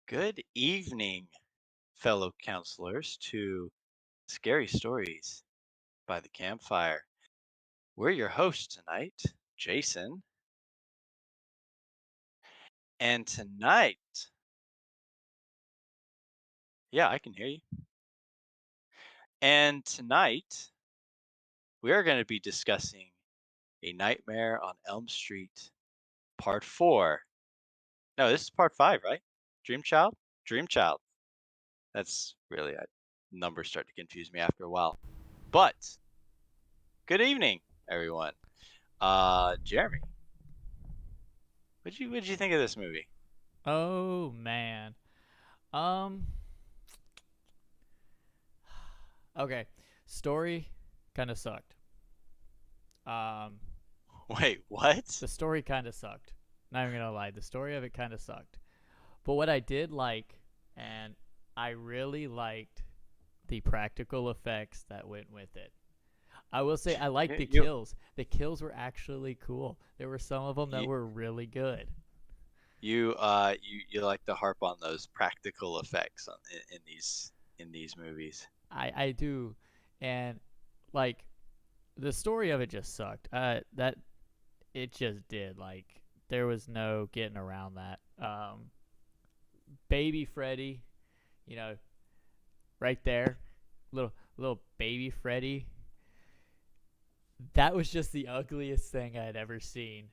Good evening, fellow counselors, to Scary Stories by the Campfire. We're your hosts tonight, Jason, and tonight, yeah, I can hear you. And tonight, we are going to be discussing A Nightmare on Elm Street, Part 4. No, this is Part 5, right? Dream Child? Dream Child. That's really, numbers start to confuse me after a while. But, good evening, everyone. Jeremy, what'd you think of this movie? Oh man. Um. Okay. Story kind of sucked. Um. Wait, what? The story kind of sucked. Not even gonna lie. The story of it kind of sucked. But what I did like, and I really liked the practical effects that went with it. I will say I liked You the you kills. The kills were actually cool. There were some of them that you were really good. you like to harp on those practical effects in these movies. I do, and like the story of it just sucked. That it just did. Like there was no getting around that. Baby Freddy, you know, right there, little baby Freddy. That was just the ugliest thing I had ever seen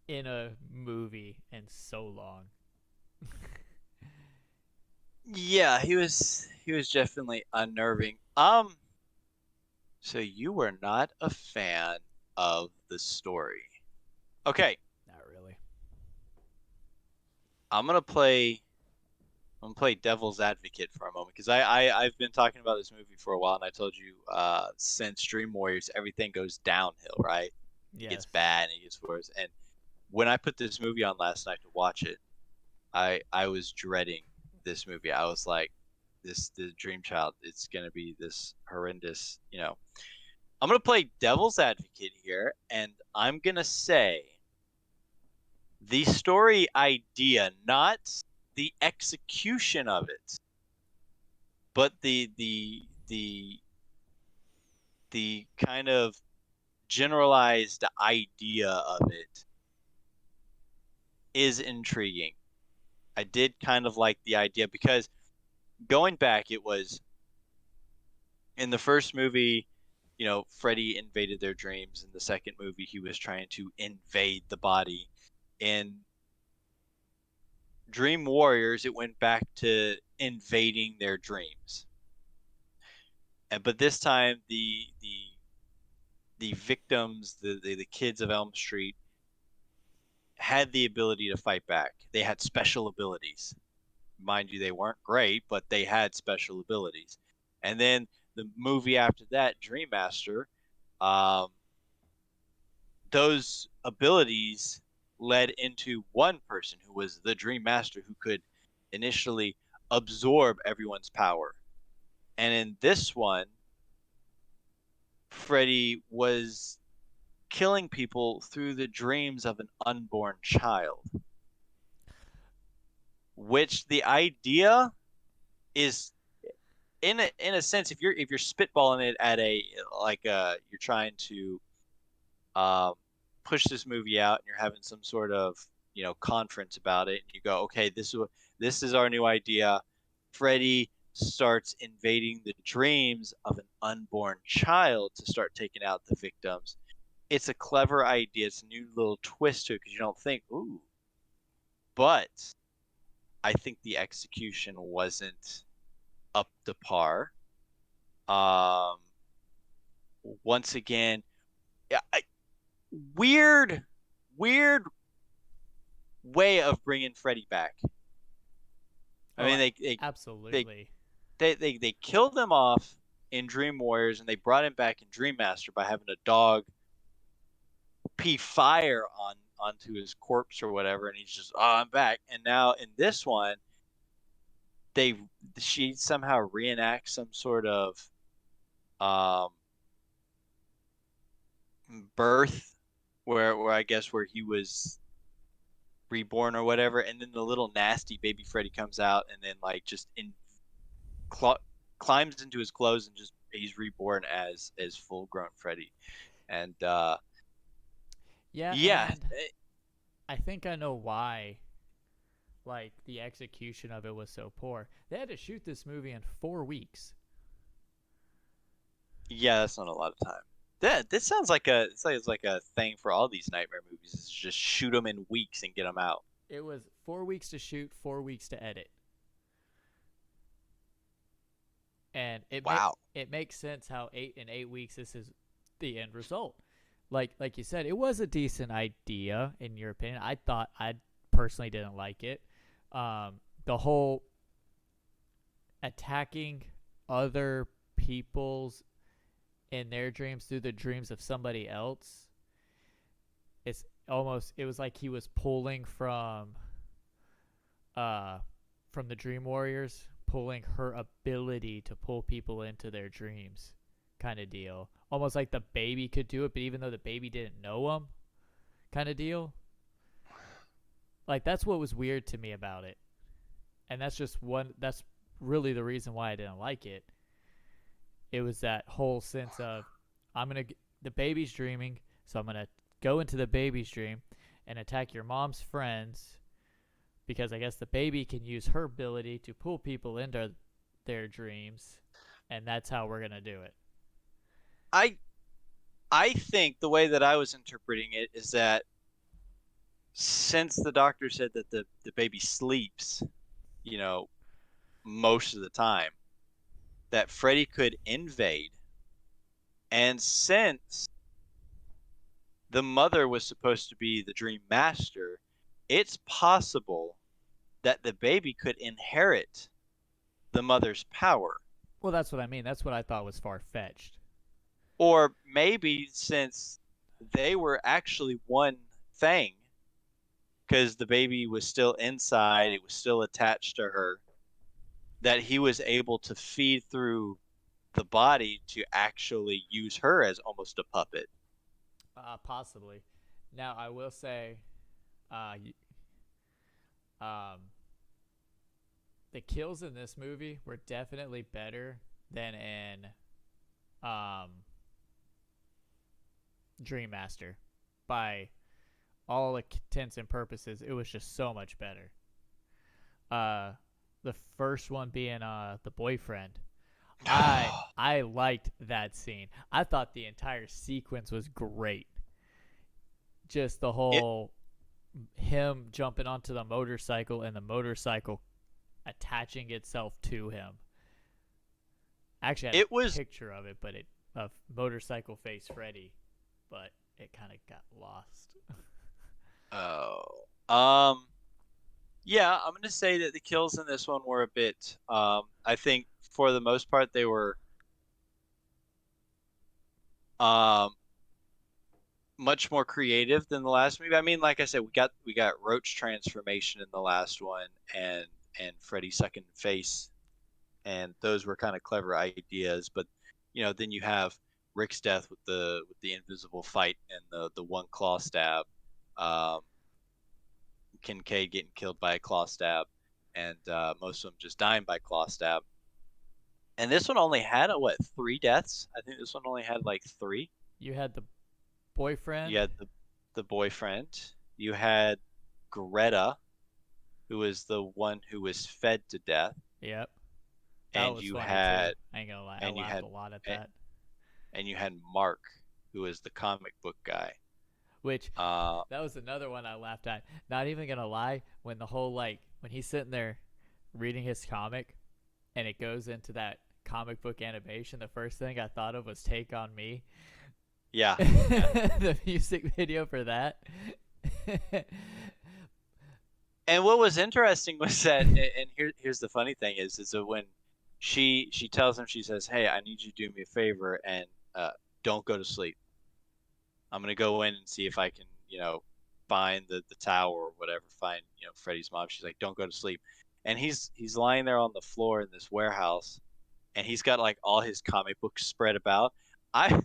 in a movie in so long. Yeah, he was definitely unnerving. So you were not a fan of the story. Okay, Not really. I'm gonna play I'm gonna play devil's advocate for a moment because I've been talking about this movie for a while and I told you since Dream Warriors everything goes downhill, right? It gets Yes. bad and it gets worse. And when I put this movie on last night to watch it, I was dreading this movie. I was like, the Dream Child. It's gonna be this horrendous. I'm gonna play devil's advocate here, and I'm gonna say the story idea, not the execution of it, but the kind of generalized idea of it is intriguing. I did kind of like the idea because going back, it was in the first movie, Freddy invaded their dreams. In the second movie, he was trying to invade the body. In Dream Warriors, it went back to invading their dreams. But this time, the victims, the kids of Elm Street, had the ability to fight back. They had special abilities. Mind you, they weren't great, but they had special abilities. And then the movie after that, Dream Master, um, those abilities led into one person who was the Dream Master who could initially absorb everyone's power. And in this one, Freddy was killing people through the dreams of an unborn child, which the idea is in a sense if you're spitballing it at a like you're trying to um, push this movie out and you're having some sort of conference about it and you go, okay, this is our new idea. Freddy starts invading the dreams of an unborn child to start taking out the victims. It's a clever idea. It's a new little twist to it because you don't think, ooh, but I think the execution wasn't up to par. um Once again, yeah, weird weird way of bringing Freddy back. I Oh, mean, they absolutely. they killed him off in Dream Warriors, and they brought him back in Dream Master by having a dog pee fire onto his corpse or whatever, and he's just, oh, I'm back. And now in this one, they she somehow reenacts some sort of um birth where I guess where he was reborn or whatever, and then the little nasty baby Freddy comes out and then like just cl climbs into his clothes and just he's reborn as full grown Freddy. And Yeah, yeah, and I think I know why. Like the execution of it was so poor. They had to shoot this movie in 4 weeks. yeah, that's not a lot of time. That this sounds like it's like a thing for all these nightmare movies is just shoot them in weeks and get them out. It was 4 weeks to shoot, 4 weeks to edit, and Wow. it makes sense how 8 weeks this is the end result. Like you said, it was a decent idea in your opinion. I personally didn't like it. The whole attacking other people's in their dreams through the dreams of somebody else. It was like he was pulling uh from the Dream Warriors, pulling her ability to pull people into their dreams kind of deal. Almost like the baby could do it, but even though the baby didn't know him kind of deal. Like that's what was weird to me about it. And that's really the reason why I didn't like it. It was that whole sense of the baby's dreaming, so I'm gonna go into the baby's dream and attack your mom's friends because I guess the baby can use her ability to pull people into their dreams, and that's how we're gonna do it. I I think the way that I was interpreting it is that since the doctor said that the baby sleeps, you know, most of the time, that Freddy could invade. And since the mother was supposed to be the dream master, it's possible that the baby could inherit the mother's power. Well, that's what I mean. That's what I thought was far fetched. Or maybe since they were actually one thing, because the baby was still inside, it was still attached to her, that he was able to feed through the body to actually use her as almost a puppet. Possibly. Now I will say, uh, um, the kills in this movie were definitely better than in um, Dream Master. By all intents and purposes, it was just so much better. Uh, the first one being the boyfriend. I liked that scene. I thought the entire sequence was great. Just the it whole him jumping onto the motorcycle and the motorcycle attaching itself to him. I actually had it a was picture of it, but it of motorcycle face Freddy, but it kind of got lost. oh yeah, I'm gonna say that the kills in this one were a bit I think for the most part they were um much more creative than the last movie. I mean, like I said, we got Roach transformation in the last one and Freddy second face, and those were kind of clever ideas. But then you have Rick's death with the invisible fight and the one claw stab, um, Kincaid getting killed by a claw stab, and most of them just dying by claw stab. And this one only had what, three deaths? I think this one only had like three. You had the You boyfriend. had the boyfriend. You had Greta, who was the one who was fed to death, Yep, that and was you funny too. had I ain't gonna lie, I and you laughed had a lot at that. and you had Mark, who was the comic book guy. Which Uh, that was another one I laughed at. Not even gonna lie, when the whole when he's sitting there reading his comic, and it goes into that comic book animation, the first thing I thought of was "Take on Me," yeah, yeah. the music video for that. And what was interesting was that, and here's the funny thing is that when she tells him, she says, "Hey, I need you to do me a favor and don't go to sleep. I'm gonna go in and see if I can, find the tower or whatever, find, Freddy's mom." She's like, "Don't go to sleep." And he's lying there on the floor in this warehouse, and he's got like all his comic books spread about. I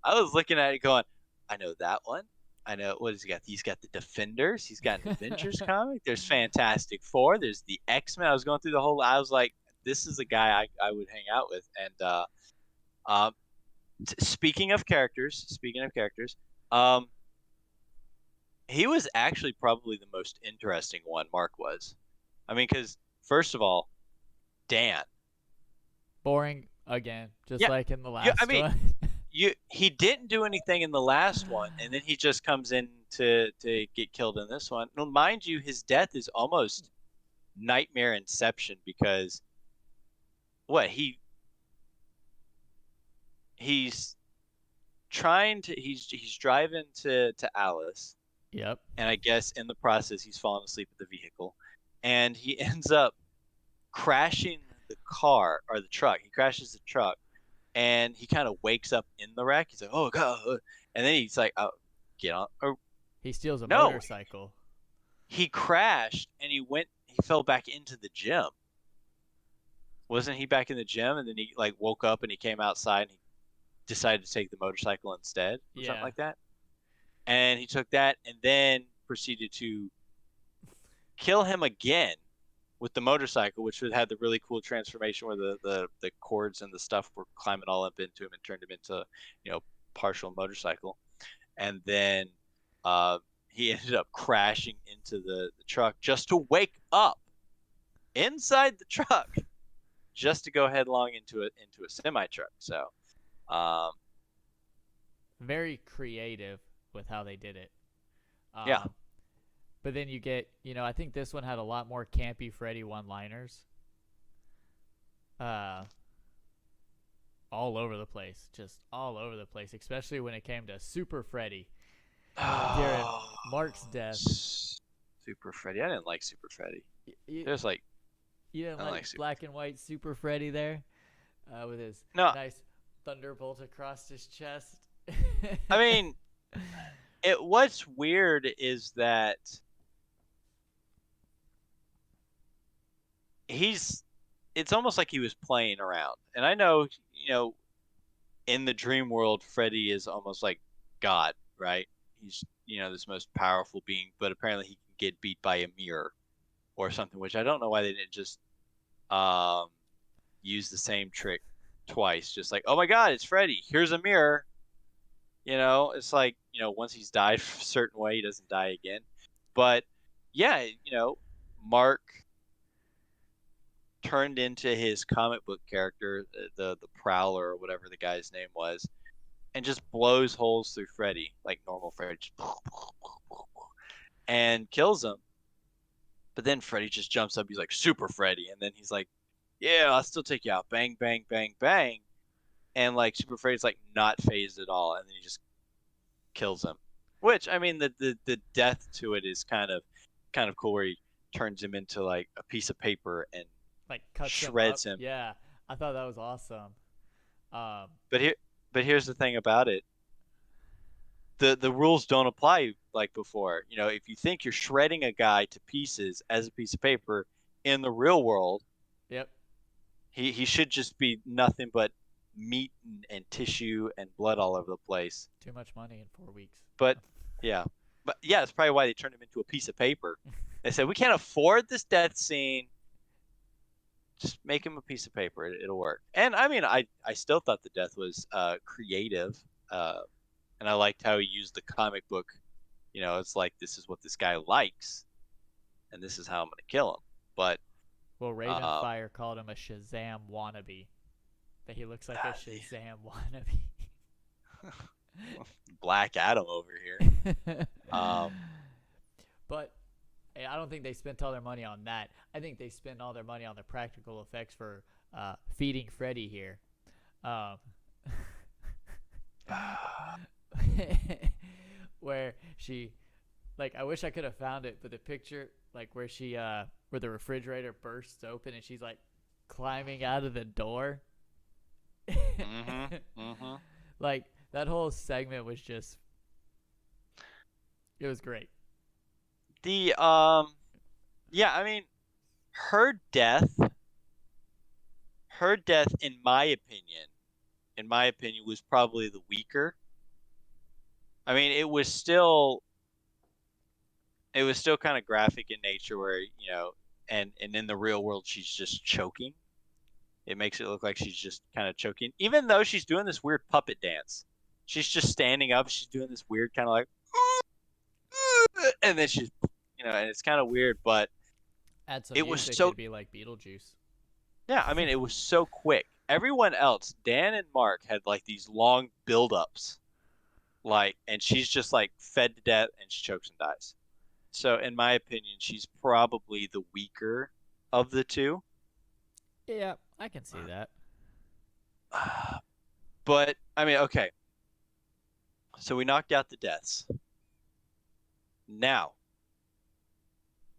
I was looking at it going, I know that one. I know what has he got? He's got the Defenders. He's got an Avengers comic. There's Fantastic Four. There's the X-Men. I was going through the whole. I was like, this is a guy I would hang out with. And um, speaking of characters, um, he was actually probably the most interesting one. Mark was. I mean, because first of all, Dan. Boring again, just Yeah, like in the I last mean, one. he didn't do anything in the last one, and then he just comes in to get killed in this one. Now, mind you, his death is almost nightmare inception because what he's he's driving to Alice, Yep. and I guess in the process he's fallen asleep at the vehicle, and he ends up crashing the car or the truck. He crashes the truck, and he kind of wakes up in the wreck. He's like, "Oh God!" And then he's like, "Oh, get on." Or He steals a no, motorcycle. he crashed and he went. He fell back into the gym. Wasn't he back in the gym? And then he like woke up and he came outside and he decided to take the motorcycle instead or something Yeah. like that. And he took that and then proceeded to kill him again with the motorcycle, which would have the really cool transformation where the cords and the stuff were climbing all up into him and turned him into, you know, partial motorcycle. And then he ended up crashing into the truck just to wake up inside the truck, just to go headlong into a semi truck. So, um, Very creative with how they did it. yeah. Um, but then you get, I think this one had a lot more campy Freddy one-liners. Uh, all over the place, just all over the place, especially when it came to Super Freddy during Oh, Mark's death. Super Freddy. I didn't like Super Freddy. You, There's like you didn't I don't like like Super. black and white Super Freddy there, with his No, nice thunderbolt across his chest. I mean, what's weird is that he's. It's almost like he was playing around, and I know, in the dream world, Freddy is almost like God, right? He's, this most powerful being, but apparently he can get beat by a mirror or something, which I don't know why they didn't just um use the same trick twice. Just like, oh my God, it's Freddy. Here's a mirror. It's like, once he's died a certain way, he doesn't die again. But yeah, Mark turned into his comic book character, the Prowler or whatever the guy's name was, and just blows holes through Freddy like normal Freddy, and kills him. But then Freddy just jumps up. He's like Super Freddy, and then he's like, "Yeah, I'll still take you out." Bang, bang, bang, bang, and like Super Freddy's like not phased at all, and then he just kills him. Which I mean, the death to it is kind of cool, where he turns him into like a piece of paper and Like cuts him up. shreds him. Yeah, I thought that was awesome. Um, But here's the thing about it: the rules don't apply like before. If you think you're shredding a guy to pieces as a piece of paper in the real world, yep. he should just be nothing but meat and tissue and blood all over the place. Too much money in 4 weeks. But yeah, that's probably why they turned him into a piece of paper. They said we can't afford this death scene. Just make him a piece of paper. It'll work. And I mean, I still thought the death was creative, and I liked how he used the comic book. It's like, this is what this guy likes, and this is how I'm gonna kill him. But Well, um, Ravenfire called him a Shazam wannabe. That he looks like a ah, Shazam wannabe. Black Adam over here. But I don't think they spent all their money on that. I think they spent all their money on the practical effects for feeding Freddy here. Um, where she, like, I wish I could have found it, but the picture, like, where she, where the refrigerator bursts open and she's, like, climbing out of the door. mm-hmm, mm-hmm. Like, that whole segment was just, it was great. The yeah, I mean, her death, in my opinion, was probably the weaker. I mean, it was still kind of graphic in nature where, and in the real world she's just choking. It makes it look like she's just kind of choking, even though she's doing this weird puppet dance. She's just standing up. She's doing this weird kind of like, and then she's, and it's kind of weird, but Add some it was music, so, it'd be like Beetlejuice. yeah, I mean, it was so quick. Everyone else, Dan and Mark, had like these long build-ups, like, and she's just like fed to death and she chokes and dies. So, in my opinion, she's probably the weaker of the two. Yeah, I can see that. But, I mean, okay. So we knocked out the deaths. Now,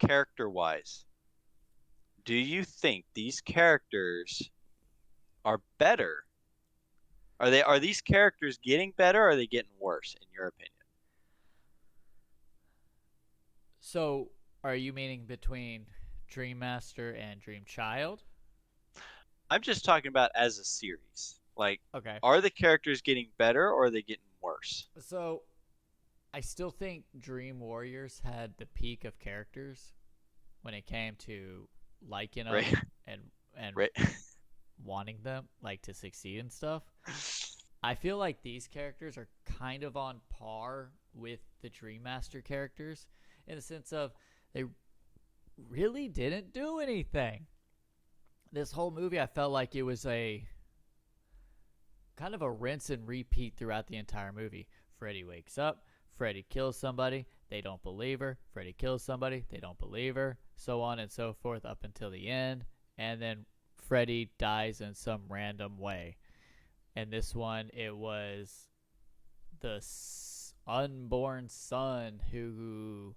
character-wise, do you think these characters are better? Are these characters getting better or are they getting worse in your opinion? So, are you meaning between Dream Master and Dream Child? I'm just talking about as a series. Like, Okay. are the characters getting better or are they getting worse? So, I still think Dream Warriors had the peak of characters when it came to liking them Right? and and Right? wanting them like to succeed and stuff. I feel like these characters are kind of on par with the Dream Master characters in the sense of they really didn't do anything. This whole movie, I felt like it was a kind of a rinse and repeat throughout the entire movie. Freddy wakes up, Freddy kills somebody, they don't believe her. Freddy kills somebody, they don't believe her. So on and so forth up until the end. And then Freddy dies in some random way. And this one, it was the unborn son who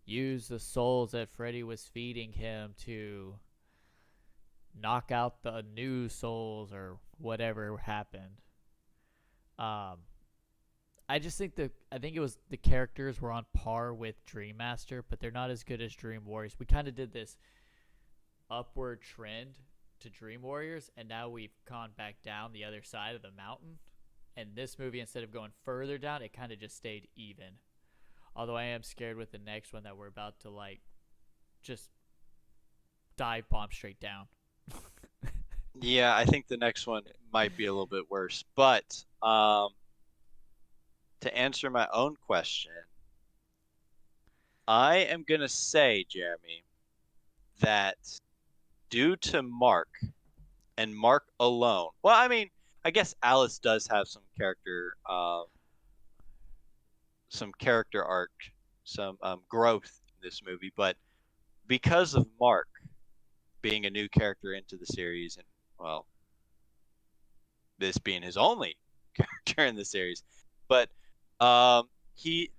used the souls that Freddy was feeding him to knock out the new souls or whatever happened. Um, I just think I think it was the characters were on par with Dream Master, but they're not as good as Dream Warriors. We kind of did this upward trend to Dream Warriors, and now we've gone back down the other side of the mountain. And this movie, instead of going further down, it kind of just stayed even. Although I am scared with the next one that we're about to like just dive bomb straight down. Yeah, I think the next one might be a little bit worse. But to answer my own question, I am gonna say, Jeremy, that due to Mark and Mark alone, well, I mean, I guess Alice does have some character arc, some growth in this movie, but because of Mark being a new character into the series, and well, this being his only character in the series, but he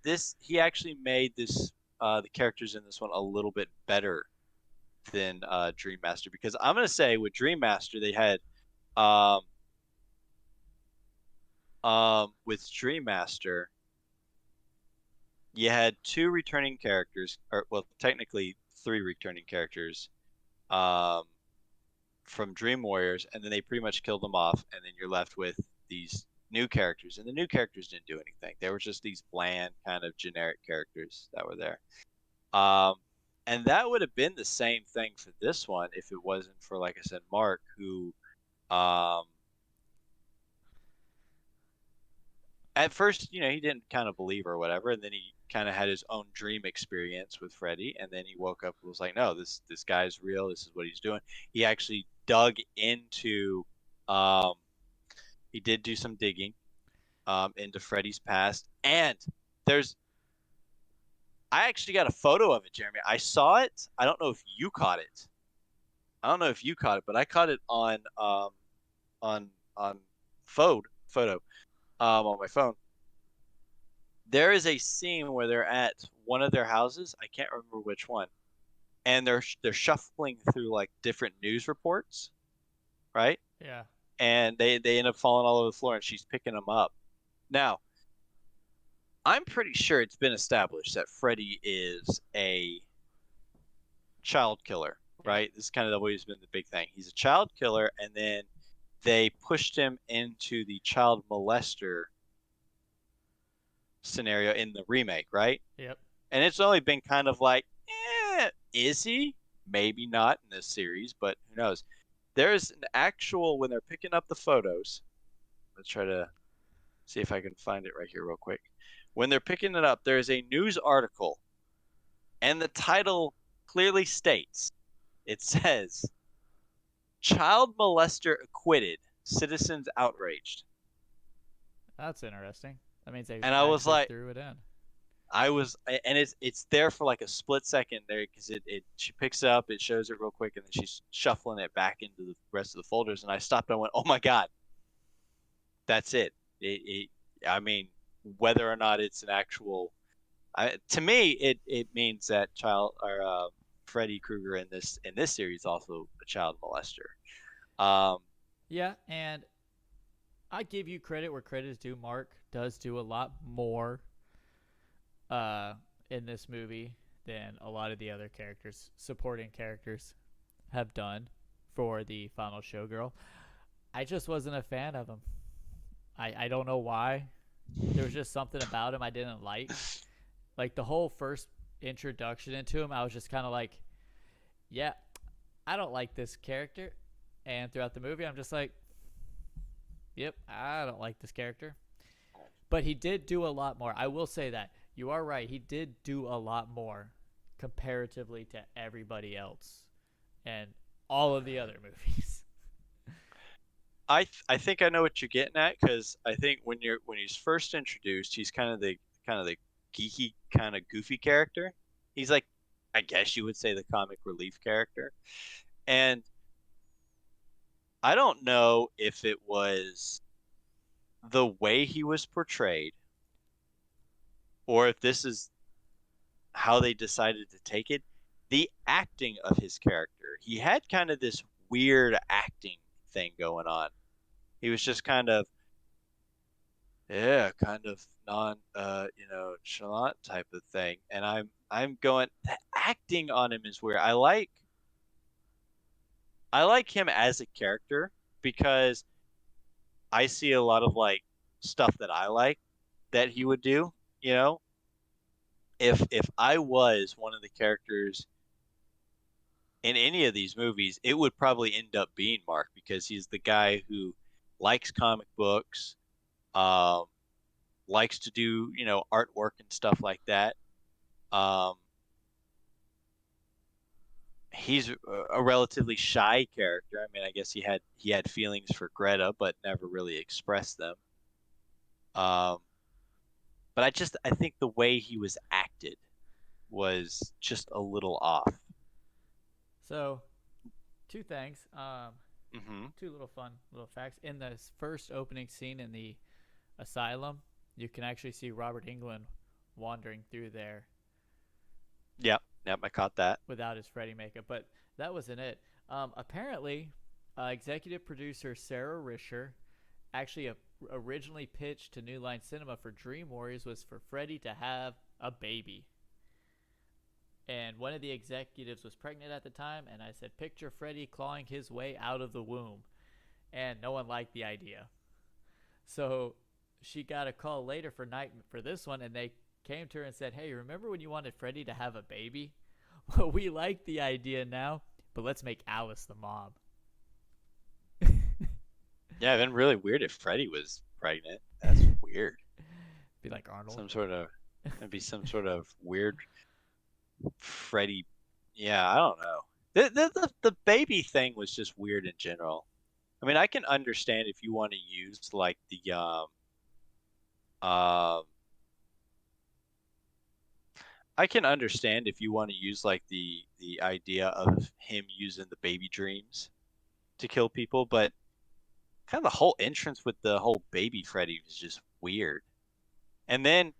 actually made this the characters in this one a little bit better than Dream Master, because I'm gonna say with Dream Master they had um with Dream Master you had two returning characters, or well, technically three returning characters, um, from Dream Warriors, and then they pretty much killed them off, and then you're left with these new characters, and the new characters didn't do anything. They were just these bland, kind of generic characters that were there. Um, and that would have been the same thing for this one if it wasn't for, like I said, Mark, who um, at first, he didn't kind of believe her or whatever, and then he kind of had his own dream experience with Freddy, and then he woke up and was like, "No, this guy's real. This is what he's doing." He actually dug into, um, he did do some digging, into Freddy's past, and there's, I actually got a photo of it, Jeremy. I saw it. I don't know if you caught it. I don't know if you caught it, but I caught it on on photo on my phone. There is a scene where they're at one of their houses. I can't remember which one, and they're shuffling through like different news reports, right? Yeah. And they end up falling all over the floor, and she's picking them up. Now, I'm pretty sure it's been established that Freddy is a child killer, Yeah. right? This is kind of always been the big thing. He's a child killer, and then they pushed him into the child molester scenario in the remake, right? Yep. And it's only been kind of like, is he? Maybe not in this series, but who knows? There's an actual when they're picking up the photos. Let's try to see if I can find it right here real quick. When they're picking it up, there's a news article, and the title clearly states it says, Child molester acquitted, citizens outraged. That's interesting. That means they And I was actually like, threw it in. and it's there for like a split second there because she picks it up, it shows it real quick, and then she's shuffling it back into the rest of the folders. And I stopped and went, oh my God, that's it. I mean, whether or not it's an actual to me, it means that child or Freddy Krueger in this series also a child molester. Um, Yeah, and I give you credit where credit is due. Mark does do a lot more uh, in this movie than a lot of the other characters, supporting characters, have done for the final showgirl. I just wasn't a fan of him. I don't know why. There was just something about him I didn't like. Like the whole first introduction into him, I was just kind of like, yeah, I don't like this character. And throughout the movie, I'm just like, yep, I don't like this character. But he did do a lot more. I will say that. You are right. He did do a lot more comparatively to everybody else and all of the other movies. I think I know what you're getting at because I think when he's first introduced, he's kind of the geeky kind of goofy character. He's like, I guess you would say the comic relief character, and I don't know if it was the way he was portrayed or if this is how they decided to take it. The acting of his character, he had kind of this weird acting thing going on. He was just kind of kind of non nonchalant type of thing. And I'm going the acting on him is weird. I like him as a character because I see a lot of like stuff that I like that he would do, you know? If I was one of the characters in any of these movies, it would probably end up being Mark because he's the guy who likes comic books, um, likes to do, artwork and stuff like that. Um, he's a relatively shy character. I mean, I guess he had feelings for Greta, but never really expressed them. Um, but I think the way he was acted was just a little off. So, two things. Hmm. Two little fun little facts. In the first opening scene in the asylum, you can actually see Robert Englund wandering through there Yep, yep, I caught that. without his Freddy makeup. But that wasn't it. Apparently, executive producer Sarah Risher actually originally pitched to New Line Cinema for Dream Warriors was for Freddy to have a baby. And one of the executives was pregnant at the time, and I said, picture Freddy clawing his way out of the womb. And no one liked the idea. So she got a call later for night for this one, and they came to her and said, "Hey, remember when you wanted Freddy to have a baby? Well, we like the idea now, but let's make Alice the mom." Yeah, it'd been really weird if Freddy was pregnant. That's weird. Be like Arnold. Some sort of It'd be some sort of weird Freddy. Yeah, I don't know. The baby thing was just weird in general. I mean, I can understand if you want to use like the um I can understand if you want to use like the idea of him using the baby dreams to kill people, but kind of the whole entrance with the whole baby Freddy was just weird. And then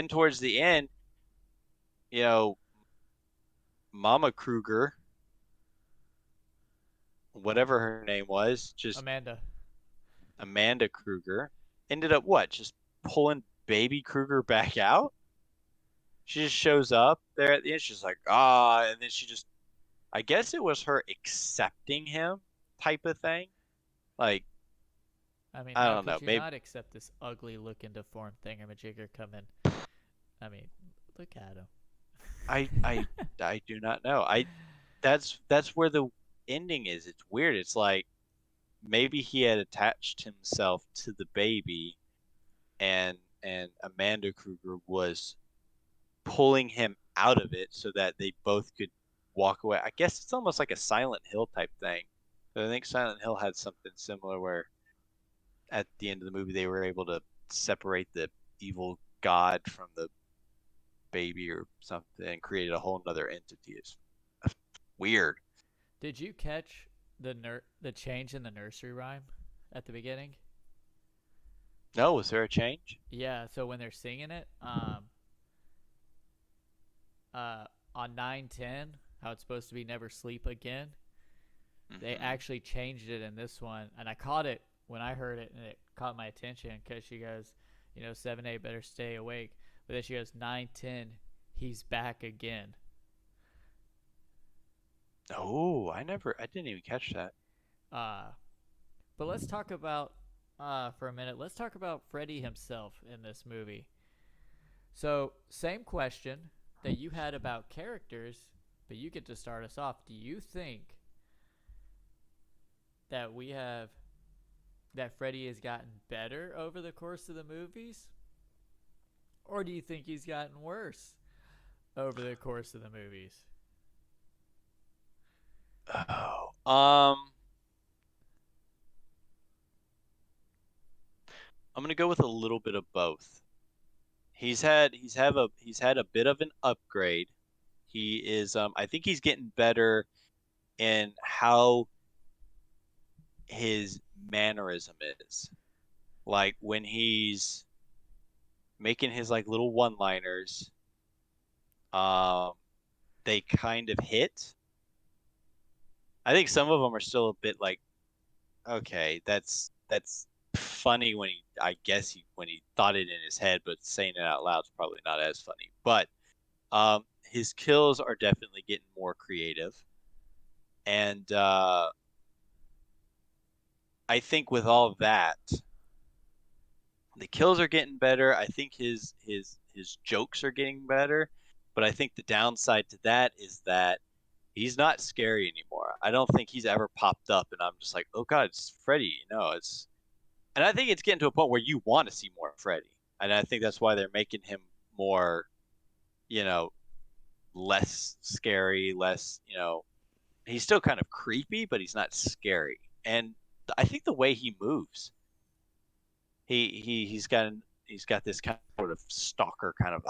towards the end, you know, Mama Kruger, whatever her name was, just Amanda. Amanda Kruger, ended up what? Just pulling baby Kruger back out? She just shows up there at the end. She's like, ah, and then she just, I guess it was her accepting him type of thing. Like, I mean, I how don't could know. you Maybe not accept this ugly looking deformed thingamajigger coming? I mean, look at him. I I I do not know. That's where the ending is. It's weird. It's like maybe he had attached himself to the baby, and Amanda Kruger was pulling him out of it so that they both could walk away. I guess it's almost like a Silent Hill type thing. But I think Silent Hill had something similar where at the end of the movie they were able to separate the evil god from the baby or something and create a whole nother entity. It's weird. Did you catch the change in the nursery rhyme at the beginning? No, was there a change? Yeah, so when they're singing it, uh, on 9:10, how it's supposed to be "Never Sleep Again," they Hmm. actually changed it in this one, and I caught it when I heard it, and it caught my attention because she goes, 7-8 better stay awake, but then she goes 9:10, he's back again. Oh, I didn't even catch that. Uh, but let's talk about for a minute. Let's talk about Freddy himself in this movie. So, same question that you had about characters, but you get to start us off. Do you think that we have that Freddy has gotten better over the course of the movies, or do you think he's gotten worse over the course of the movies? Oh, I'm gonna go with a little bit of both. He's had a bit of an upgrade. He is I think he's getting better in how his mannerism is. Like when he's making his like little one-liners, um they kind of hit. I think some of them are still a bit like, okay, that's funny when he I guess he when he thought it in his head, but saying it out loud is probably not as funny. But his kills are definitely getting more creative. And I think with all that, the kills are getting better. I think his jokes are getting better, but I think the downside to that is that he's not scary anymore. I don't think he's ever popped up and I'm just like, "Oh god, it's Freddy." It's and I think it's getting to a point where you want to see more Freddy. And I think that's why they're making him more, you know, less scary, less, he's still kind of creepy, but he's not scary. And I think the way he moves, he's got this kind of sort of stalker kind of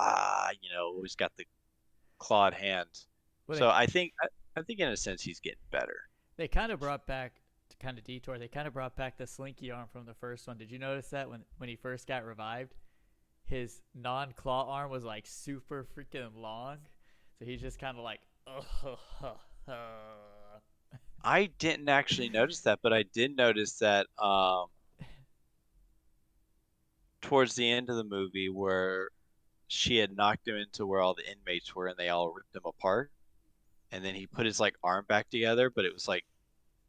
always got the clawed hand. Well, So I think in a sense he's getting better. they kind of brought back to kind of detour. They kind of brought back the slinky arm from the first one. Did you notice that when he first got revived, his non-claw arm was like super freaking long, so he's just kind of like, I didn't actually notice that, but I did notice that towards the end of the movie where she had knocked him into where all the inmates were and they all ripped him apart, and then he put his like arm back together, but it was like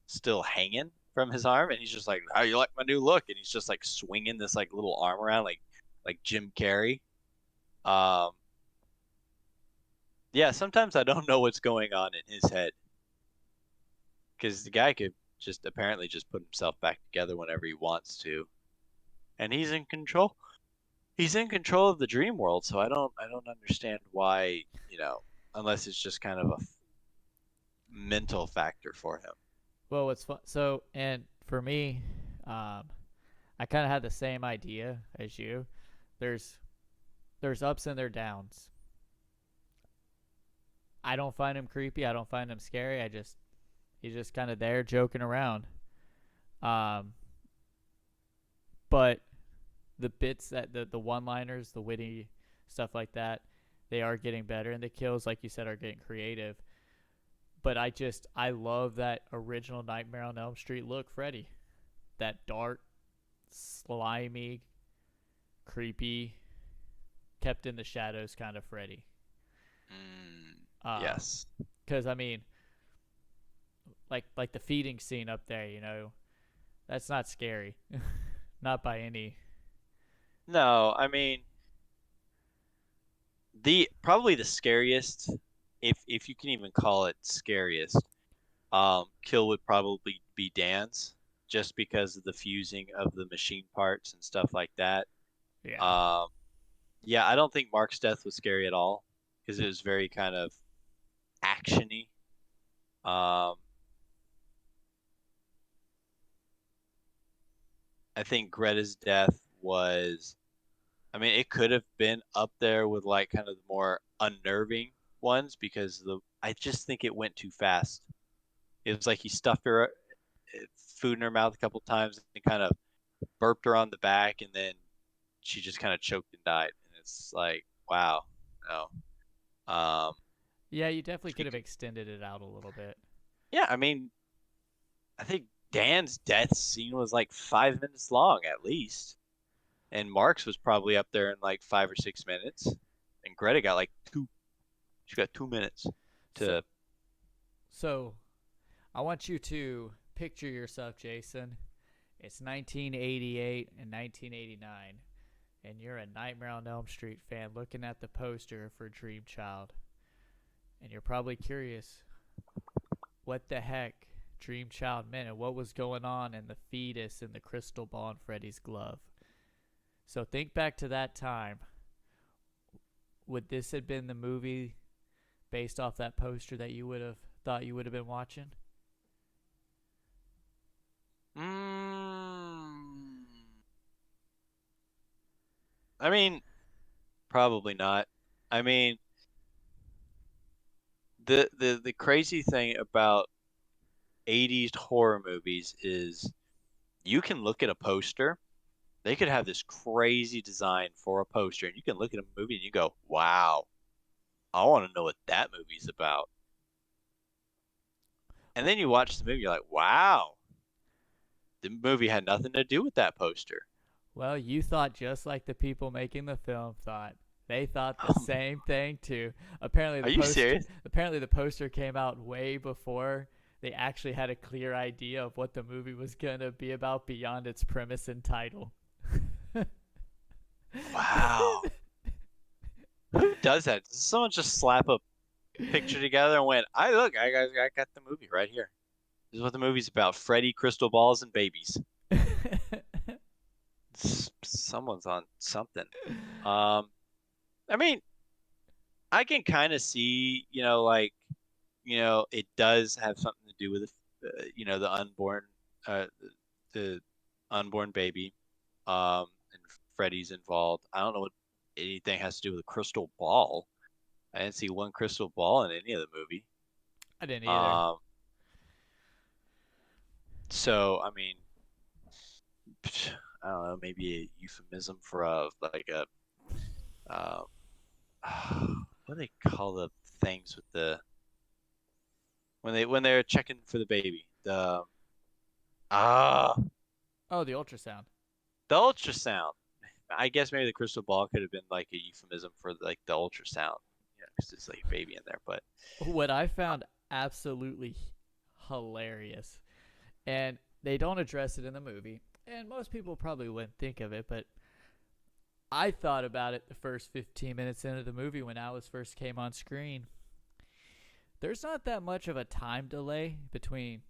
still hanging from his arm, and he's just like, "How you like my new look?" And he's just like swinging this like little arm around like Jim Carrey. Um, yeah, sometimes I don't know what's going on in his head because the guy could just apparently just put himself back together whenever he wants to, and he's in control. He's in control of the dream world, so I don't understand why, unless it's just kind of a mental factor for him. well, what's fun? So, and for me, I kind of had the same idea as you. There's there's ups and there's downs. I don't find him creepy. I don't find him scary. He's just kind of there joking around. Um, but the bits that the one-liners, the witty stuff like that, they are getting better, and the kills, like you said, are getting creative. But I love that original Nightmare on Elm Street look, Freddy. That dark, slimy, creepy, kept in the shadows kind of Freddy. Um, Yes. because I mean, like the feeding scene up there, that's not scary. Not by any. No, I mean the probably the scariest, if you can even call it scariest, kill would probably be Dan's, just because of the fusing of the machine parts and stuff like that. Yeah. Um, yeah, I don't think Mark's death was scary at all because it was very kind of actiony. Um, I think Greta's death was, I mean, it could have been up there with like kind of the more unnerving ones because I just think it went too fast. It was like he stuffed her food in her mouth a couple times and kind of burped her on the back, and then she just kind of choked and died. And it's like, wow, no. Um, Yeah, you definitely she, could have extended it out a little bit. yeah, I mean, I think Dan's death scene was like 5 minutes long at least, and Mark's was probably up there in like 5 or 6 minutes, and Greta got like two. She got 2 minutes So, to. so I want you to picture yourself, Jason. It's 1988 and 1989, and you're a Nightmare on Elm Street fan looking at the poster for Dream Child, and you're probably curious what the heck Dream Child meant and what was going on in the fetus in the crystal ball in Freddy's glove. So think back to that time. Would this have been the movie based off that poster that you would have thought you would have been watching? Mm, I mean, probably not. I mean, the crazy thing about 80s horror movies is you can look at a poster. They could have this crazy design for a poster, and you can look at a movie and you go, "Wow, I want to know what that movie's about." And then you watch the movie, you're like, "Wow, the movie had nothing to do with that poster." Well, you thought just like the people making the film thought. They thought the same thing too. Apparently Are the you poster serious? apparently the poster came out way before they actually had a clear idea of what the movie was going to be about beyond its premise and title. Wow. Who does that? Does someone just slap a picture together and went, "I look, I got the movie right here. This is what the movie's about: Freddy, crystal balls, and babies." Someone's on something. Um, I mean, I can kind of see, like, it does have something to do with, the uh, the unborn baby, and Freddy's involved. I don't know what anything has to do with a crystal ball. I didn't see one crystal ball in any of the movie. I didn't either. Um, so I mean, I don't know, maybe a euphemism for a like a uh, what do they call the things with the when they're checking for the baby? Ah Oh, the ultrasound. the ultrasound. I guess maybe the crystal ball could have been like a euphemism for like the ultrasound. Because it's like a baby in there. But What I found absolutely hilarious, and they don't address it in the movie, and most people probably wouldn't think of it, but I thought about it the first 15 minutes into the movie when Alice first came on screen. There's not that much of a time delay between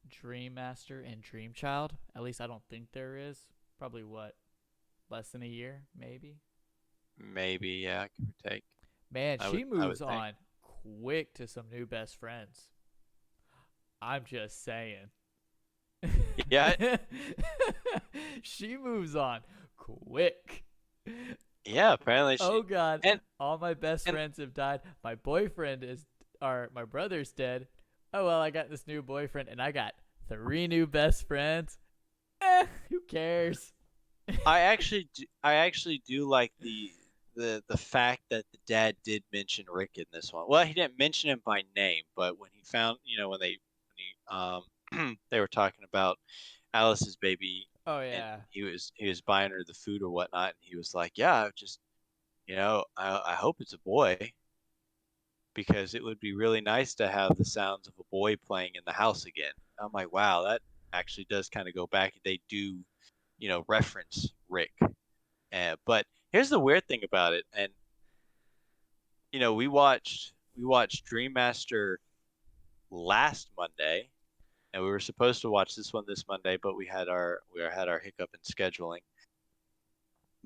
Dream Master and Dream Child. At least I don't think there is. Probably what? Less than a year, maybe? maybe, yeah, give or take. Man, I she would I would moves think. on quick to some new best friends. I'm just saying. Yeah, She moves on quick. yeah. Apparently Oh she god, and all my best and friends have died. My boyfriend is or my brother's dead. Oh well, I got this new boyfriend and I got 3 new best friends. Who cares? I actually do like the fact that the dad did mention Rick in this one. Well, he didn't mention him by name, but when he found, when he they were talking about Alice's baby, Oh and yeah. he was buying her the food or whatnot, and he was like, "Yeah, I just I hope it's a boy because it would be really nice to have the sounds of a boy playing in the house again." I'm like, "Wow, that actually does kind of go back. They do reference Rick. But here's the weird thing about it, and we watched Dream Master last Monday, and we were supposed to watch this one this Monday, but we had our hiccup in scheduling.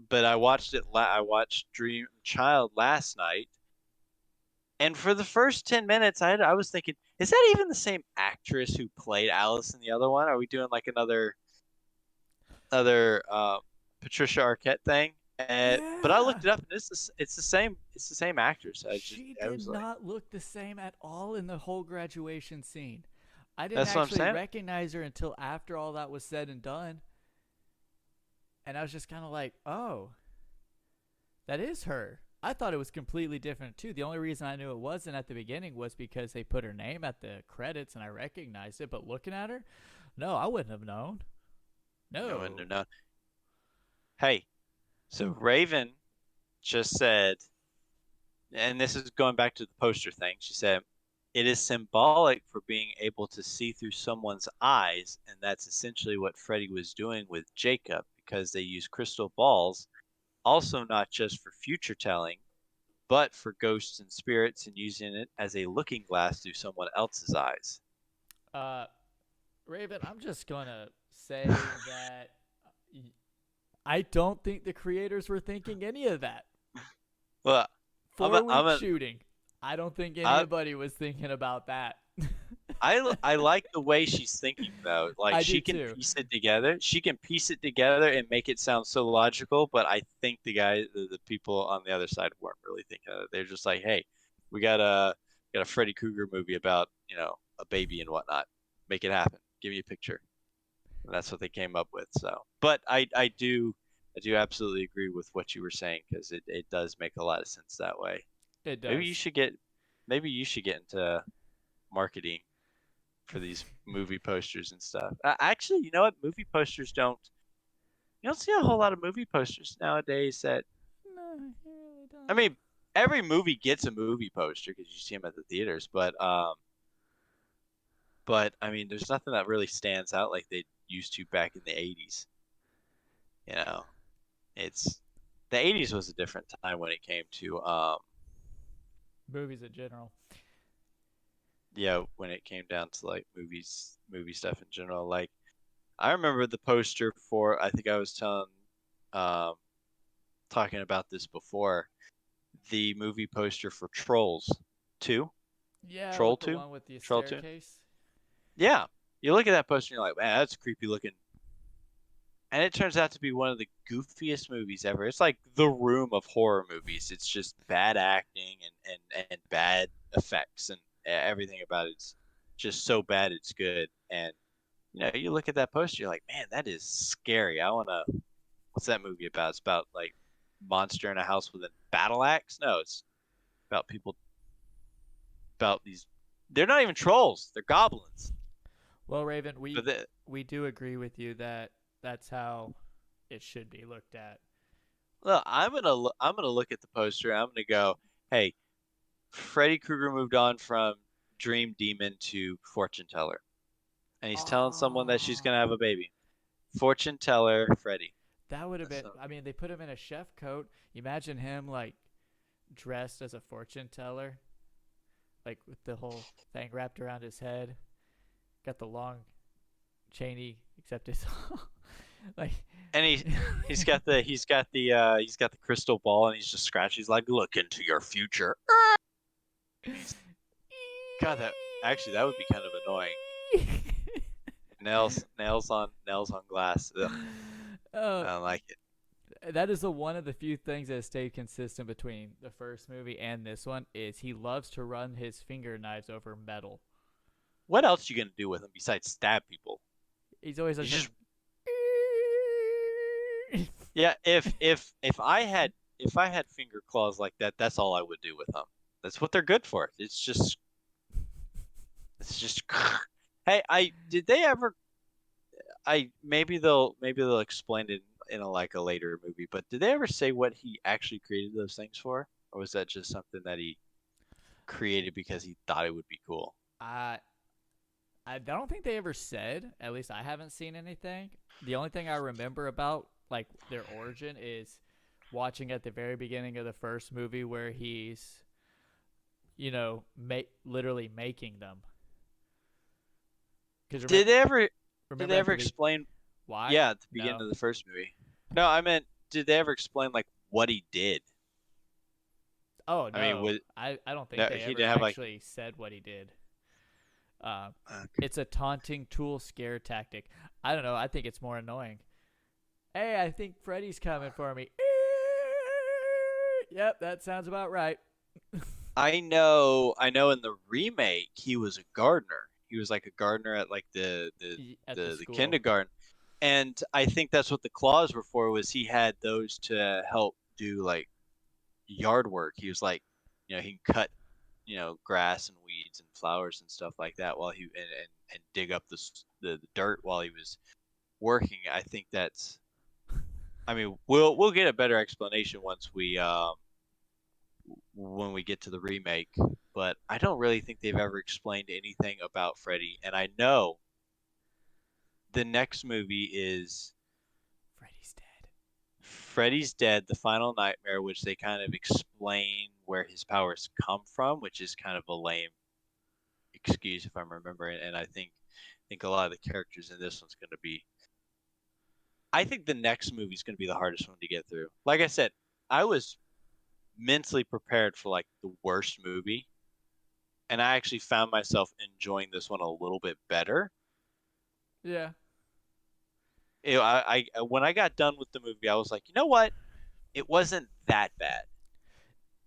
But I watched Dream Child last night, and for the first 10 minutes, I was thinking, is that even the same actress who played Alice in the other one? Are we doing like another Patricia Arquette thing? But I Yeah. looked it up, and it's the same actress. She I did was like, not look the same at all in the whole graduation scene. I didn't that's what I'm actually saying. recognize her until after all that was said and done. And I was just kind of like, oh, that is her. I thought it was completely different too. The only reason I knew it wasn't at the beginning was because they put her name at the credits and I recognized it. But looking at her, no, I wouldn't have known. No, and No. no. Hey, so Raven just said, and this is going back to the poster thing. She said, it is symbolic for being able to see through someone's eyes, and that's essentially what Freddy was doing with Jacob because they use crystal balls, also not just for future telling, but for ghosts and spirits and using it as a looking glass through someone else's eyes. Uh, Raven, I'm just going to say that I don't think the creators were thinking any of that. Well, I'm a, 4 week I'm a, shooting. I don't think I, anybody was thinking about that. I like the way she's thinking though. Like I do she can too. piece it together. She can piece it together and make it sound so logical. But I think the people on the other side weren't really thinking of it. They're just like, hey, we got a Freddy Krueger movie about a baby and whatnot. Make it happen. Give me a picture. And that's what they came up with. So, but I do absolutely agree with what you were saying because it does make a lot of sense that way. It Maybe you does. should get maybe you should get into marketing for these movie posters and stuff. Actually, you know what? Movie posters don't. You don't see a whole lot of movie posters nowadays. No, you really I don't. mean, every movie gets a movie poster because you see them at the theaters. But I mean, there's nothing that really stands out like they used to back in the '80s. You know, it's the '80s was a different time when it came to Movies in general. yeah, when it came down to like movie stuff in general. Like I remember the poster for. I think I was um talking about this before. The movie poster for Trolls 2, Yeah, Troll with the 2, one with the Troll 2. staircase. Yeah, you look at that poster and you're like, man, that's creepy looking. And it turns out to be one of the goofiest movies ever. It's like the Room of horror movies. It's just bad acting and bad effects and everything about it's just so bad it's good. And you look at that poster, you're like, man, that is scary. I wanna. What's that movie about? It's about like monster in a house with a battle axe. No, it's about people about these. They're not even trolls. They're goblins. Well, Raven, we But the, we do agree with you that that's how it should be looked at. look, I'm gonna look at the poster. I'm gonna go, hey, Freddy Krueger moved on from Dream Demon to Fortune Teller, and he's telling someone that she's gonna Oh, have a baby. Fortune Teller Freddy. that would have been. So, I mean, they put him in a chef coat. Imagine him like dressed as a fortune teller, like with the whole thing wrapped around his head. Got the long chainy, except it's like. and he's got the crystal ball, and he's just scratching. He's like, look into your future. God, that would be kind of annoying. Nails on glass. Ugh, Oh, I don't like it. that is one of the few things that has stayed consistent between the first movie and this one is he loves to run his finger knives over metal. What else you gonna do with him besides stab people? He's always You like, just yeah. If I had finger claws like that, that's all I would do with them. That's what they're good for. It's just. Hey, I did they ever? I maybe they'll explain it in a later movie. But did they ever say what he actually created those things for, or was that just something that he created because he thought it would be cool? I I don't think they ever said. At least I haven't seen anything. The only thing I remember about like their origin is watching at the very beginning of the first movie where he's, literally making them. Because Did they ever did remember they at ever the be explain? why? Yeah, at the beginning No. of the first movie. No, I meant did they ever explain like what he did? Oh I mean, no, I don't think no, they he ever didn't have like. actually said what he did. Uh, Okay. it's a taunting tool scare tactic. I don't know. I think it's more annoying. Hey, I think Freddy's coming for me. Yep, that sounds about right. I know. In the remake, he was a gardener. He was like a gardener at like At the the school. kindergarten, and I think that's what the claws were for. Was he had those to help do like yard work. He was like, he can cut, grass and weeds and flowers and stuff like that while and dig up the dirt while he was working. I think that's. I mean, we'll get a better explanation once we when we get to the remake, but I don't really think they've ever explained anything about Freddy. And I know the next movie is Freddy's dead. Freddy's Dead, The Final Nightmare, which they kind of explain where his powers come from, which is kind of a lame excuse if I'm remembering. And I think a lot of the characters in this one's going to be. I think the next movie is going to be the hardest one to get through. Like I said, I was mentally prepared for like the worst movie, and I actually found myself enjoying this one a little bit better. Yeah. When I got done with the movie, I was like, you know what? It wasn't that bad.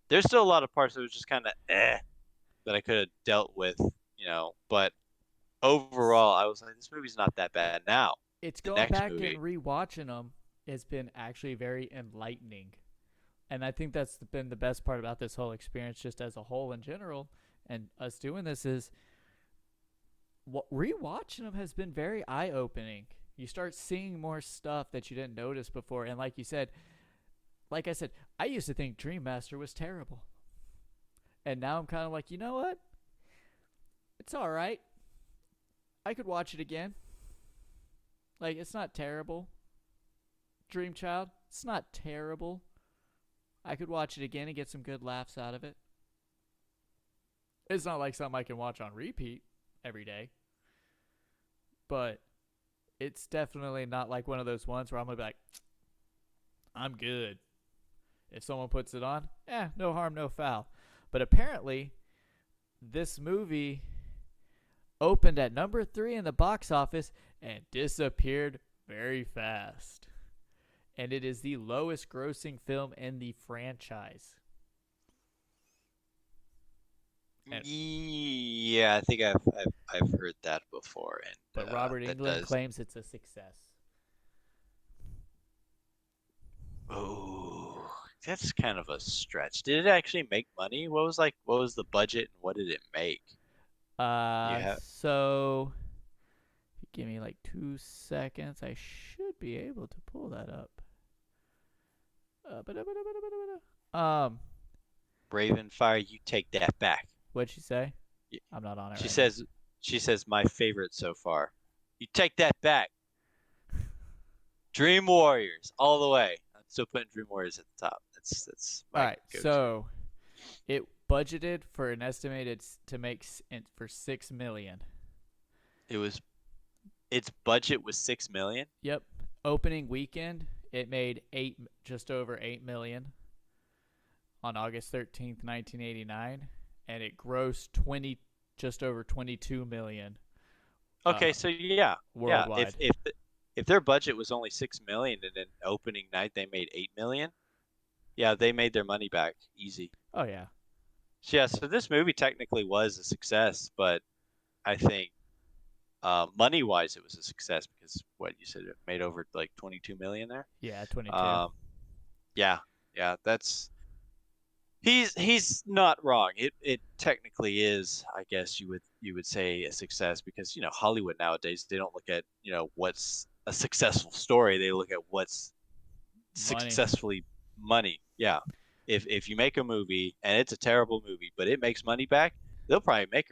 There's still a lot of parts that was just kind of that I could have dealt with, But overall, I was like, this movie's not that bad. Now, It's the going next back and movie, rewatching them has been actually very enlightening. And I think that's been the best part about this whole experience, just as a whole in general. And us doing this is what rewatching them has been very eye opening. You start seeing more stuff that you didn't notice before. And like I said, I used to think Dream Master was terrible. And now I'm kind of like, you know what? It's all right. I could watch it again. Like, it's not terrible. Dream Child, it's not terrible. I could watch it again and get some good laughs out of it. It's not like something I can watch on repeat every day, but it's definitely not like one of those ones where I'm gonna be like, I'm good. If someone puts it on, no harm, no foul. But apparently, this movie opened at number 3 in the box office and disappeared very fast. And it is the lowest grossing film in the franchise. And, yeah, I think I've heard that before, and but Robert that Englund does. claims it's a success. Oh, that's kind of a stretch. Did it actually make money? What was the budget and what did it make? You have So give me like 2 seconds. I should be able to pull that up. Um, Ravenfire, you take that back. what'd she say? I'm not on it She right now. says she says my favorite so far. You take that back. Dream Warriors all the way. I'm still putting Dream Warriors at the top. That's All my right, go-to. so it budgeted for an estimated to make for 6 million. It was its budget was 6 million. Yep. Opening weekend, it made just over 8 million on August 13th, 1989, and it grossed just over 22 million Okay, so yeah. If worldwide. if their budget was only 6 million and then opening night they made 8 million, yeah, they made their money back easy. Oh yeah. So yeah, so this movie technically was a success, but I think money wise it was a success because what you said it made over like 22 million there. Yeah, 22. Um, yeah, yeah, that's he's not wrong. It technically is, I guess you would say a success because Hollywood nowadays they don't look at what's a successful story. They look at what's Money. successfully money. Yeah, if you make a movie and it's a terrible movie but it makes money back, they'll probably make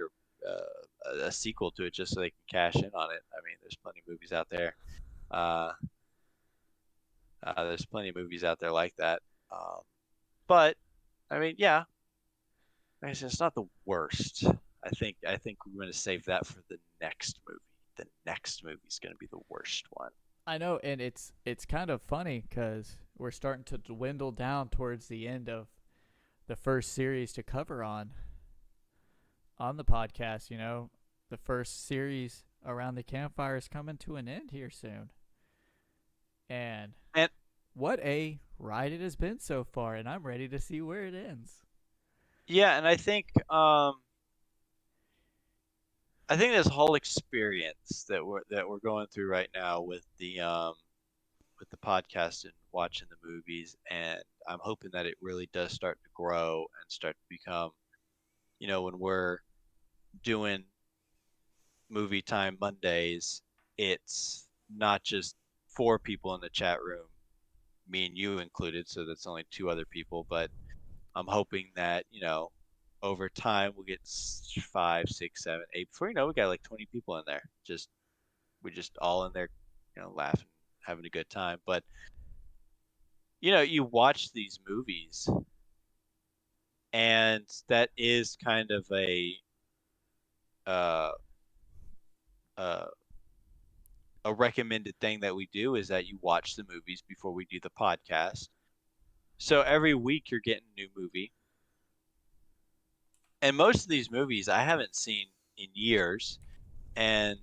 a sequel to it just so they can cash in on it. I mean, there's plenty of movies out there. Uh, there's plenty of movies out there like that. Um, but I mean, yeah, it's not the worst. I think we're going to save that for the next movie. The next movie is going to be the worst one. I know, and it's kind of funny because we're starting to dwindle down towards the end of the first series to cover on the podcast. You know, the first series around the campfire is coming to an end here soon, and And what a ride it has been so far, and I'm ready to see where it ends. yeah, and I think this whole experience that we're going through right now with the podcast and watching the movies, and I'm hoping that it really does start to grow and start to become, when we're doing movie time Mondays, it's not just four people in the chat room, me and you included, so that's only two other people, but I'm hoping that, over time we'll get five, six, seven, eight. Before you know, we got like 20 people in there. We're just all in there, laughing, having a good time. But you watch these movies, and that is kind of uh, uh, a recommended thing that we do is that you watch the movies before we do the podcast. So every week you're getting a new movie, and most of these movies I haven't seen in years, and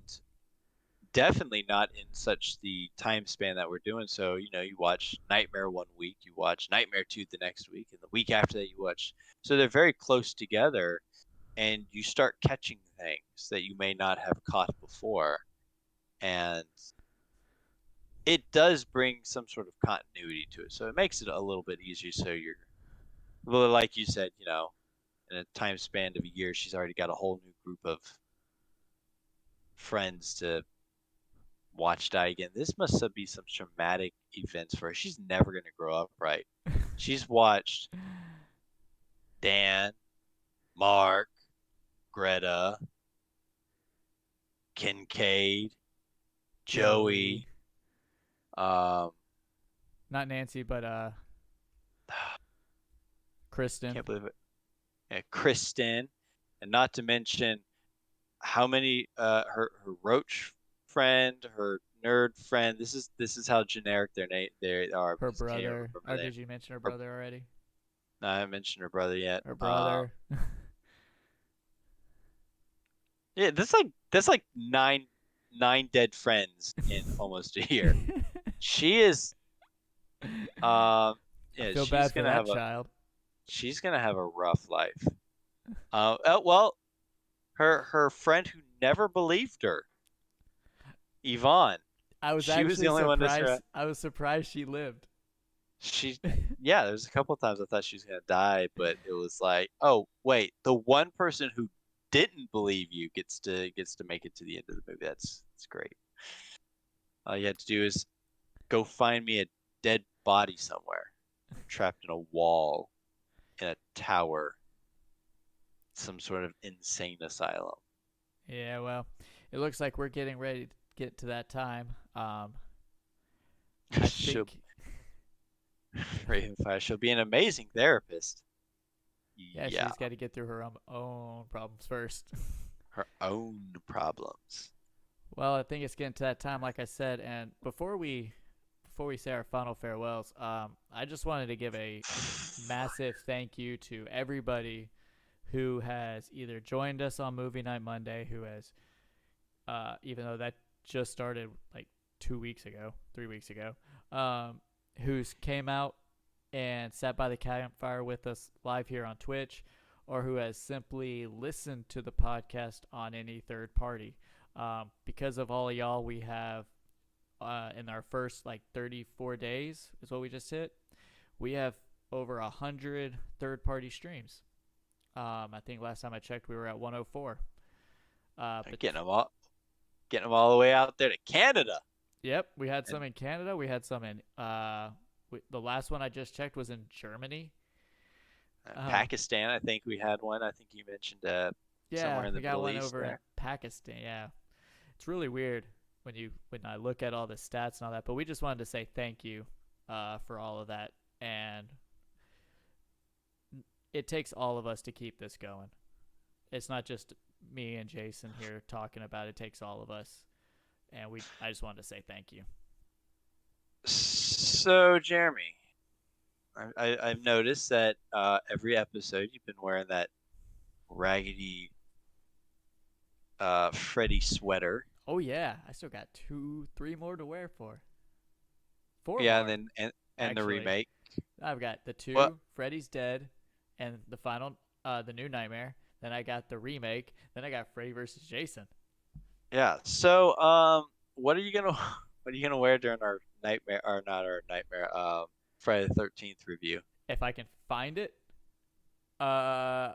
definitely not in such the time span that we're doing. So, you watch Nightmare one week, you watch Nightmare 2 the next week, and the week after that you watch. So they're very close together, and you start catching things that you may not have caught before. And it does bring some sort of continuity to it. So it makes it a little bit easier. So well, like you said, in a time span of a year, she's already got a whole new group of friends to watch die again. This must be some traumatic events for her. She's never going to grow up right. She's watched Dan, Mark, Greta, Kincaid, Joey, Joey, um, not Nancy, but Kristen, can't believe it, yeah, Kristen, and not to mention how many her roach friend, her nerd friend. This is how generic they are her because I can't even brother. remember Or their. did you mention her Her, brother already? no, I haven't mentioned her brother yet. Her brother. Yeah, that's like nine dead friends in almost a year. She is um I yeah, feel bad for that child. she's gonna have a rough life. Well, her friend who never believed her, Yvonne, I was she was the actually only one to surprised. I was surprised she lived. she yeah, there's a couple of times I thought she was gonna die, but it was like, oh wait, the one person who didn't believe you gets to make it to the end of the movie. That's great. All you had to do is go find me a dead body somewhere, trapped in a wall, in a tower, some sort of insane asylum. Yeah, well, it looks like we're getting ready to get to that time. I she'll think, Ravenfire. She'll be an amazing therapist. yeah, Yeah, she's got to get through her own problems first. her own problems. Well, I think it's getting to that time, like I said. And before we say our final farewells, I just wanted to give a massive thank you to everybody who has either joined us on Movie Night Monday, who has, even though that just started like 2 weeks ago, 3 weeks ago, who's came out and sat by the campfire with us live here on Twitch, or who has simply listened to the podcast on any third party. Because of all of y'all, we have in our first like 34 days is what we just hit. We have over 100 third party streams. I think last time I checked, we were at 104. But Getting them all the way out there to Canada. yep, we had And some in Canada. We had some in the last one I just checked was in Germany. Pakistan, I think we had one. I think you mentioned Yeah, somewhere in we the got Middle one East over in there. Pakistan. Yeah, it's really weird when I look at all the stats and all that. But we just wanted to say thank you for all of that, and it takes all of us to keep this going. It's not just me and Jason here talking about it. It takes all of us, and I just wanted to say thank you. So, Jeremy, I've noticed that every episode you've been wearing that raggedy Freddy sweater. Oh yeah, I still got 3 more to wear for. 4 Yeah, more and the actually. remake. I've got the Well, 2 Freddy's Dead, and the new Nightmare. Then I got the remake. Then I got Freddy versus Jason. yeah. So, what are you gonna what are you gonna wear during our nightmare or not our nightmare Friday the 13th review? If I can find it, uh,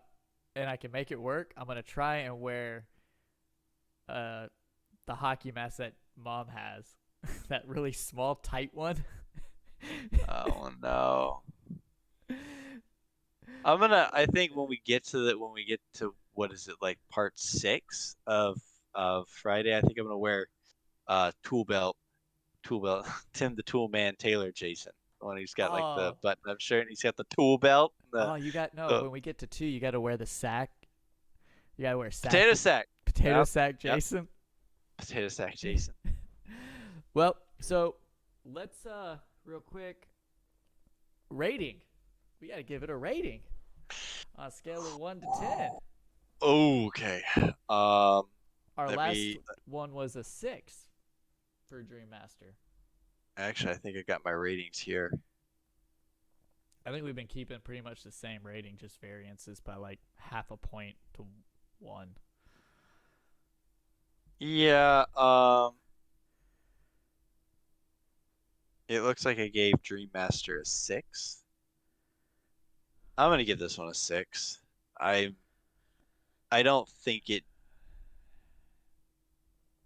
and I can make it work, I'm gonna try and wear uh the hockey mask that Mom has, that really small, tight one. Oh no. I think when we get to what is it like part 6 of Friday, I think I'm gonna wear tool belt Tim the Tool Man Taylor Jason. The one who's got like the Oh, button up shirt and he's got the tool belt and oh, you got no. the When we get to 2, you got to wear the sack. You got to wear potato sack. potato Yep, sack, yep. Jason. Potato sack Jason. Well, so let's real quick rating. We got to give it a rating on a scale of 1 to 10. Okay. Um, Our let last me one was a 6 for Dream Master. actually I think I got my ratings here. I think we've been keeping pretty much the same rating, just variances by like half a point to 1. Yeah, it looks like I gave Dream Master a 6. I'm gonna give this one a 6. I I don't think it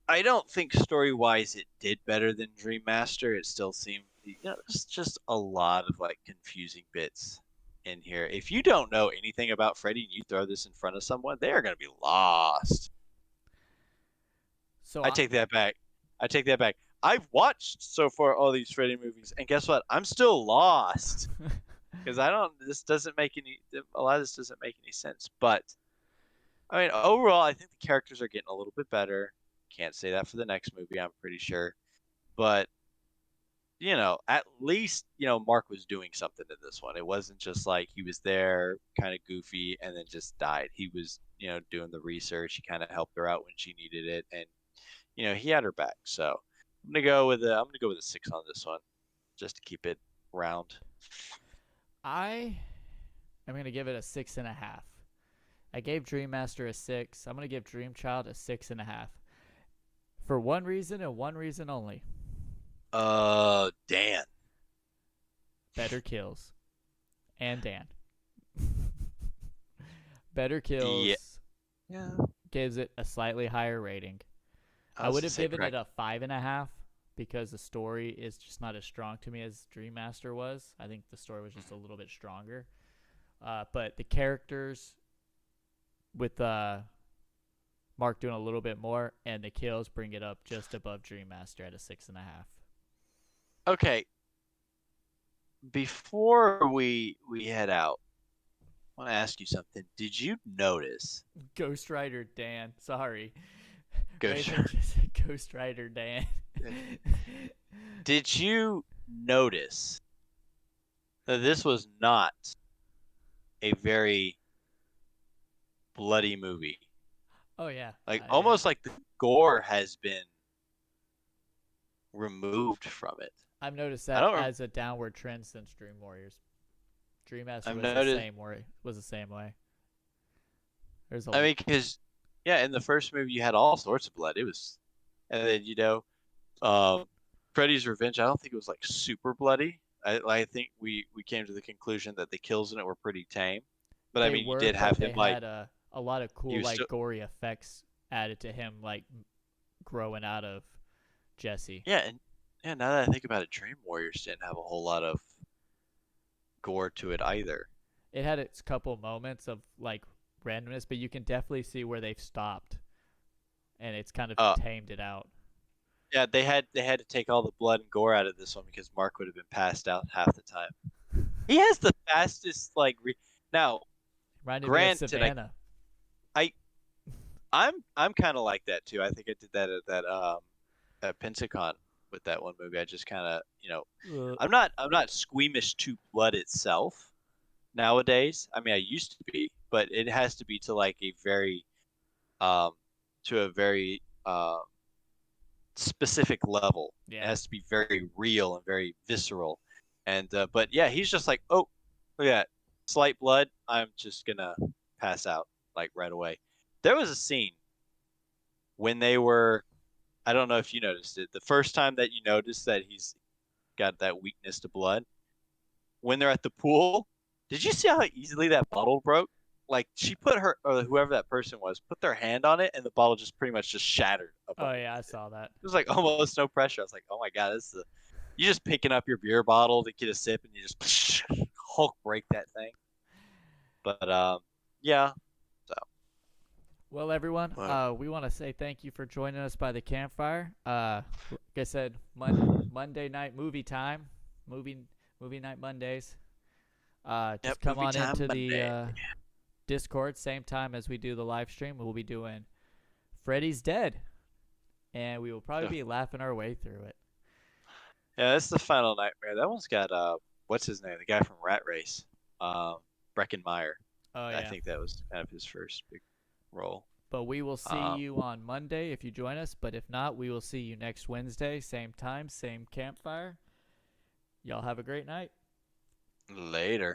I don't think story wise it did better than Dream Master. It still seemed there's just a lot of like confusing bits in here. If you don't know anything about Freddy and you throw this in front of someone, they are gonna be lost. So I take that back. I take that back. I've watched so far all these Freddy movies, and guess what? I'm still lost because I don't. This doesn't make any. A lot of this doesn't make any sense. But I mean, overall, I think the characters are getting a little bit better. Can't say that for the next movie, I'm pretty sure. But at least Mark was doing something in this one. It wasn't just like he was there, kind of goofy, and then just died. He was, doing the research. He kind of helped her out when she needed it, and he had her back. So I'm gonna go with a 6 on this one, just to keep it round. I am gonna give it a 6.5. I gave Dream Master a 6. I'm gonna give Dream Child a 6.5. For one reason and one reason only. Dan. Better kills. And Dan. Better Yeah, kills yeah. gives it a slightly higher rating. I I was would to have say given it correct. a 5.5 because the story is just not as strong to me as Dream Master was. I think the story was just a little bit stronger. But the characters with Mark doing a little bit more and the kills bring it up just above Dream Master at a 6.5. Okay, before we head out, I want to ask you something. Did you notice Ghost Rider Dan. Sorry. Ghost? Raven just said Ghost Rider Dan. Did you notice that this was not a very bloody movie? Oh yeah. Like Yeah. almost like the gore has been removed from it. I've noticed I that don't. as a downward trend since Dream Warriors. Dream Master I've was the noticed. same way. There's a I mean, because yeah, in the first movie you had all sorts of blood. It was, and then um, Freddy's Revenge. I don't think it was like super bloody. I think we came to the conclusion that the kills in it were pretty tame. But I they mean, you were, did have but him they like had a lot of he cool was still. like gory effects added to him, like growing out of Jesse. Yeah, and yeah. Now that I think about it, Dream Warriors didn't have a whole lot of gore to it either. It had its couple moments of like randomness, but you can definitely see where they've stopped, and it's kind of Uh, tamed it out. yeah, they had to take all the blood and gore out of this one because Mark would have been passed out half the time. He has the fastest now. Reminded me of Granted, Savannah. I I'm kind of like that too. I think I did that at Pensacon with that one movie. I just kind of Uh, I'm not squeamish to blood itself nowadays. I mean, I used to be, but it has to be to like a very um to a very specific level. It yeah. has to be very real and very visceral. And but yeah, he's just like, oh, look at that, slight blood. I'm just gonna pass out like right away. There was a scene when they were. I don't know if you noticed it. The first time that you noticed that he's got that weakness to blood, when they're at the pool, did you see how easily that bottle broke? Like she put her or whoever that person was put their hand on it and the bottle just pretty much just shattered up Oh yeah, I underneath it. saw that. It was like almost no pressure. I was like, oh my god, this is you just picking up your beer bottle to get a sip and you just Hulk break that thing. But yeah. So Well, everyone, but we want to say thank you for joining us by the campfire. Like I said, Monday night movie time, movie movie night Mondays. yep, Just come movie on time into the Monday. Discord same time as we do the live stream. We'll be doing Freddy's Dead, and we will probably Yeah, be laughing our way through it. that's the final nightmare. That one's got what's his name? The guy from Rat Race. Um Breckenmeyer. Oh I yeah. think that was kind of his first big role. But we will see Um you on Monday if you join us. But if not, we will see you next Wednesday, same time, same campfire. Y'all have a great night. Later.